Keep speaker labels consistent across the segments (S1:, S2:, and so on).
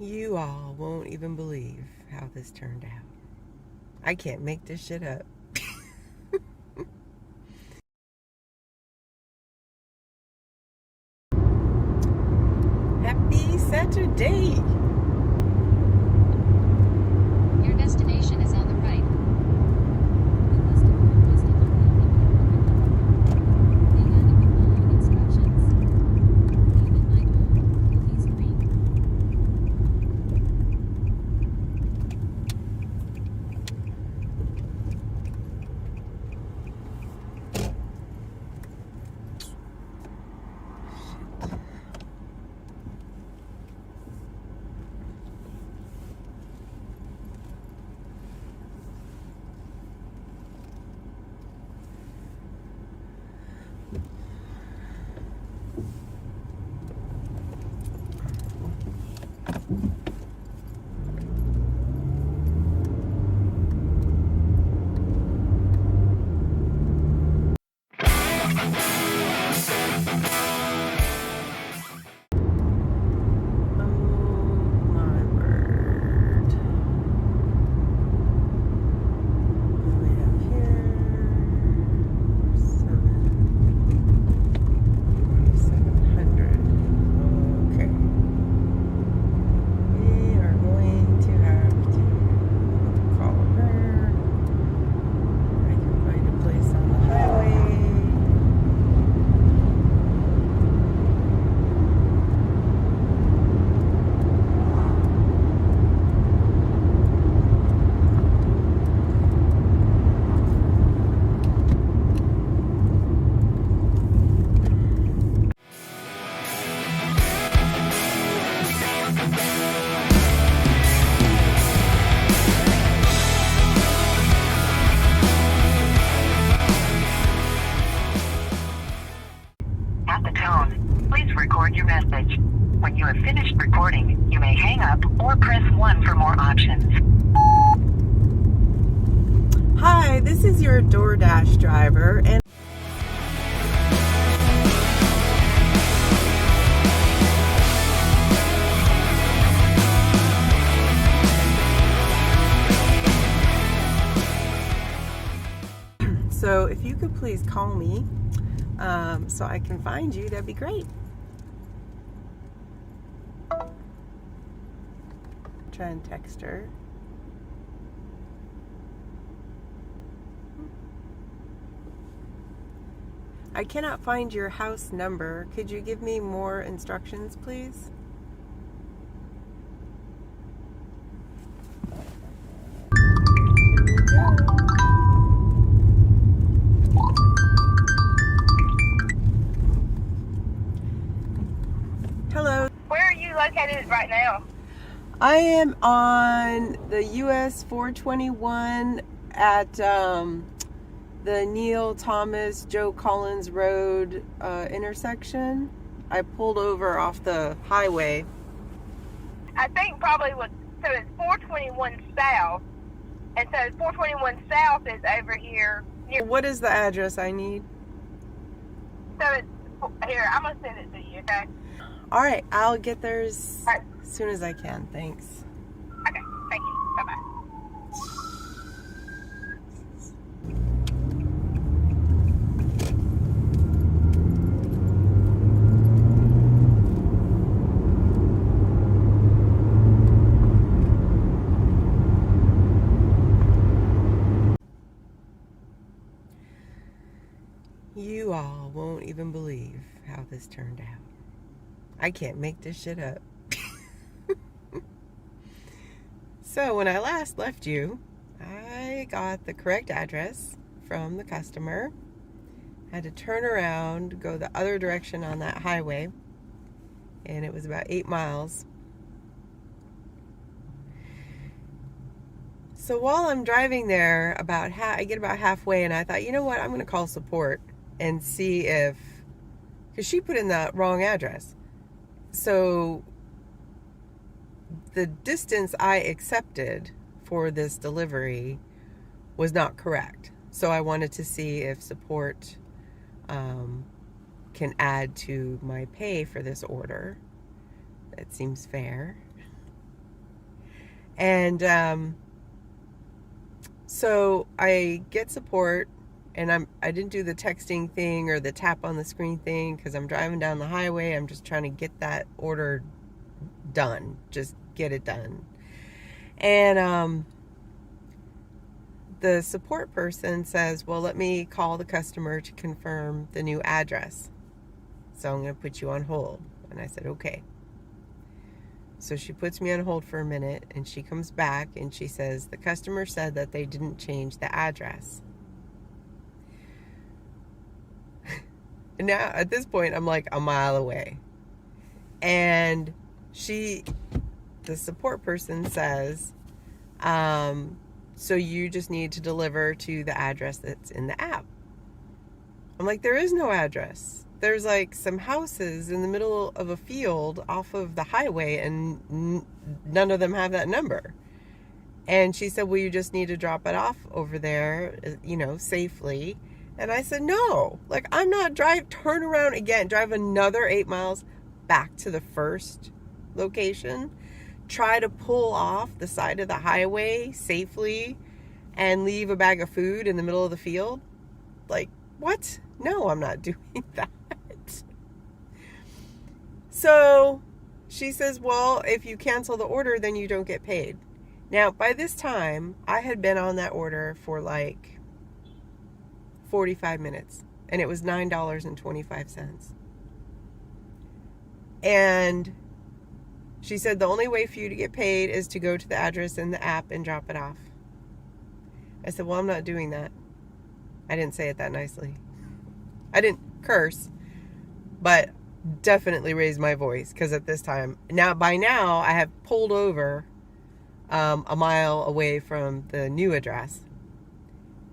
S1: You all won't even believe how this turned out. I can't make this shit up. Happy Saturday!
S2: Your destination is on the right.
S3: At the tone, please record your message. When you have finished recording, you may hang up or press 1 for more options.
S1: Hi, this is your DoorDash driver, and so if you could please call me so I can find you, that'd be great. Try and text her. I cannot find your house number. Could you give me more instructions, please? Hello.
S4: Where are you located right now?
S1: I am on the US 421 at the Neil Thomas Joe Collins Road intersection. I pulled over off the highway.
S4: I think probably so it's 421 South, and so 421 South is over here.
S1: What is the address I need?
S4: So it's here. I'm gonna send it to you. Okay.
S1: All right, I'll get there as
S4: All right.
S1: soon as I can. Thanks.
S4: Okay. Thank you. Bye bye.
S1: You all won't even believe how this turned out. I can't make this shit up. So when I last left you, I got the correct address from the customer. Had to turn around, go the other direction on that highway, and it was about 8 miles. So while I'm driving there, I get about halfway, and I thought, you know what, I'm going to call support and see if, because she put in the wrong address. So the distance I accepted for this delivery was not correct. So I wanted to see if support can add to my pay for this order. That seems fair. And so I get support, and I didn't do the texting thing or the tap on the screen thing because I'm driving down the highway. I'm just trying to get that order done. Just get it done. And the support person says, well, let me call the customer to confirm the new address. So I'm going to put you on hold. And I said, okay. So she puts me on hold for a minute, and she comes back and she says, the customer said that they didn't change the address. And now at this point, I'm like a mile away. And the support person says, so you just need to deliver to the address that's in the app. I'm like, there is no address. There's like some houses in the middle of a field off of the highway, and none of them have that number. And she said, well, you just need to drop it off over there, safely. And I said, no, like, I'm not turn around again, drive another 8 miles back to the first location, try to pull off the side of the highway safely and leave a bag of food in the middle of the field. Like, what? No, I'm not doing that. So she says, well, if you cancel the order, then you don't get paid. Now, by this time, I had been on that order for like 45 minutes, and it was $9.25. And she said, the only way for you to get paid is to go to the address in the app and drop it off. I said, well, I'm not doing that. I didn't say it that nicely. I didn't curse, but definitely raised my voice, because at this time, by now, I have pulled over a mile away from the new address,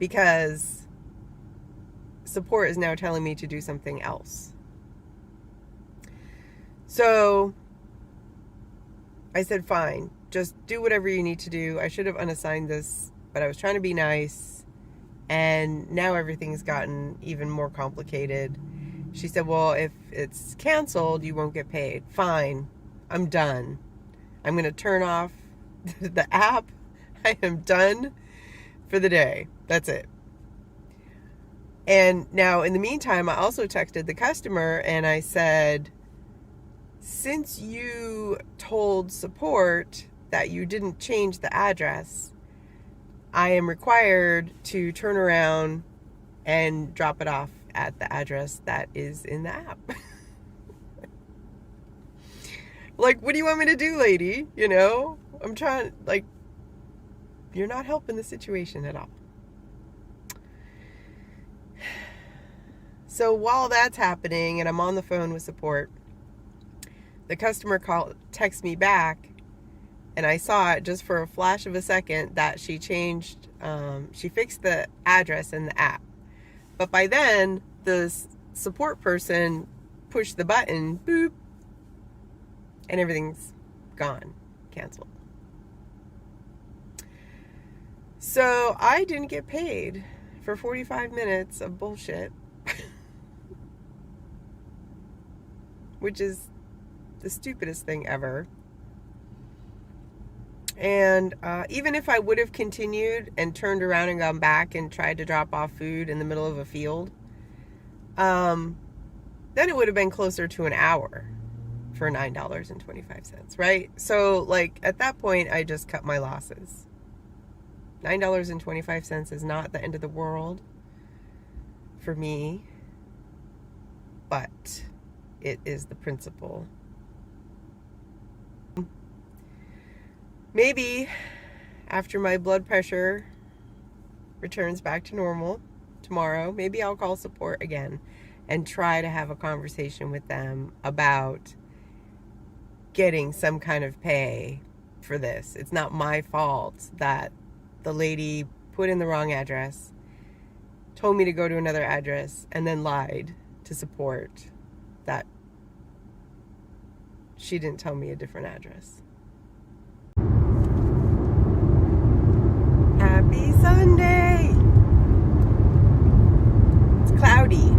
S1: because support is now telling me to do something else. So I said, fine, just do whatever you need to do. I should have unassigned this, but I was trying to be nice, and now everything's gotten even more complicated. She said, well, if it's canceled, you won't get paid. Fine, I'm done. I'm going to turn off the app. I am done for the day. That's it. And now, in the meantime, I also texted the customer, and I said, since you told support that you didn't change the address, I am required to turn around and drop it off at the address that is in the app. Like, what do you want me to do, lady? I'm trying, like, you're not helping the situation at all. So while that's happening and I'm on the phone with support, the customer texts me back, and I saw it just for a flash of a second that she changed, she fixed the address in the app. But by then, the support person pushed the button, boop, and everything's gone, canceled. So I didn't get paid for 45 minutes of bullshit, which is the stupidest thing ever. And even if I would have continued and turned around and gone back and tried to drop off food in the middle of a field, then it would have been closer to an hour for $9.25, right? So, like, at that point, I just cut my losses. $9.25 is not the end of the world for me, but it is the principle. Maybe after my blood pressure returns back to normal tomorrow, maybe I'll call support again and try to have a conversation with them about getting some kind of pay for this. It's not my fault that the lady put in the wrong address, told me to go to another address, and then lied to support that she didn't tell me a different address. Happy Sunday! It's cloudy.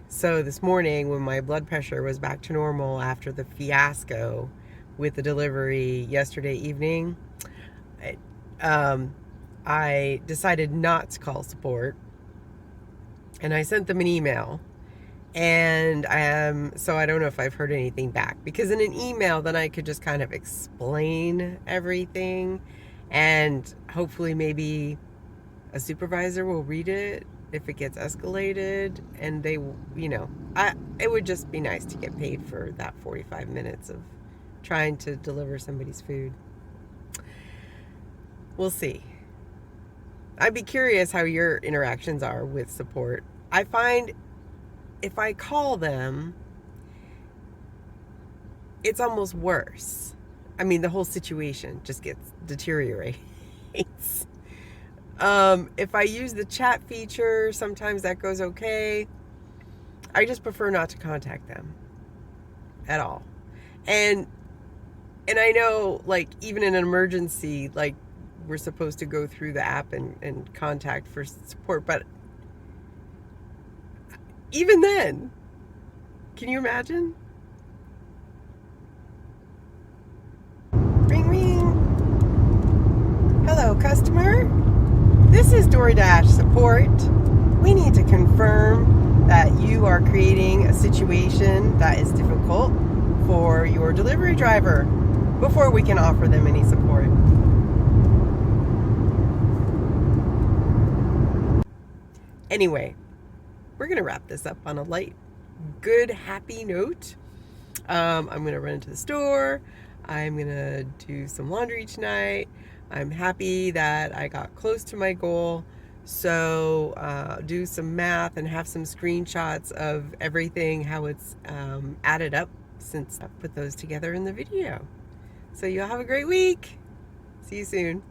S1: So this morning, when my blood pressure was back to normal after the fiasco with the delivery yesterday evening, I decided not to call support, and I sent them an email. And so I don't know if I've heard anything back, because in an email then I could just kind of explain everything, and hopefully maybe a supervisor will read it if it gets escalated, and they, it would just be nice to get paid for that 45 minutes of trying to deliver somebody's food. We'll see. I'd be curious how your interactions are with support. I find if I call them, it's almost worse. I mean, the whole situation just deteriorates. If I use the chat feature, sometimes that goes okay. I just prefer not to contact them at all. And I know, like, even in an emergency, like, we're supposed to go through the app and contact for support, but even then, can you imagine? Ring, ring. Hello, customer. This is DoorDash support. We need to confirm that you are creating a situation that is difficult for your delivery driver before we can offer them any support. Anyway, we're going to wrap this up on a light, good, happy note. I'm going to run into the store. I'm going to do some laundry tonight. I'm happy that I got close to my goal. So do some math and have some screenshots of everything, how it's added up since I put those together in the video. So y'all have a great week. See you soon.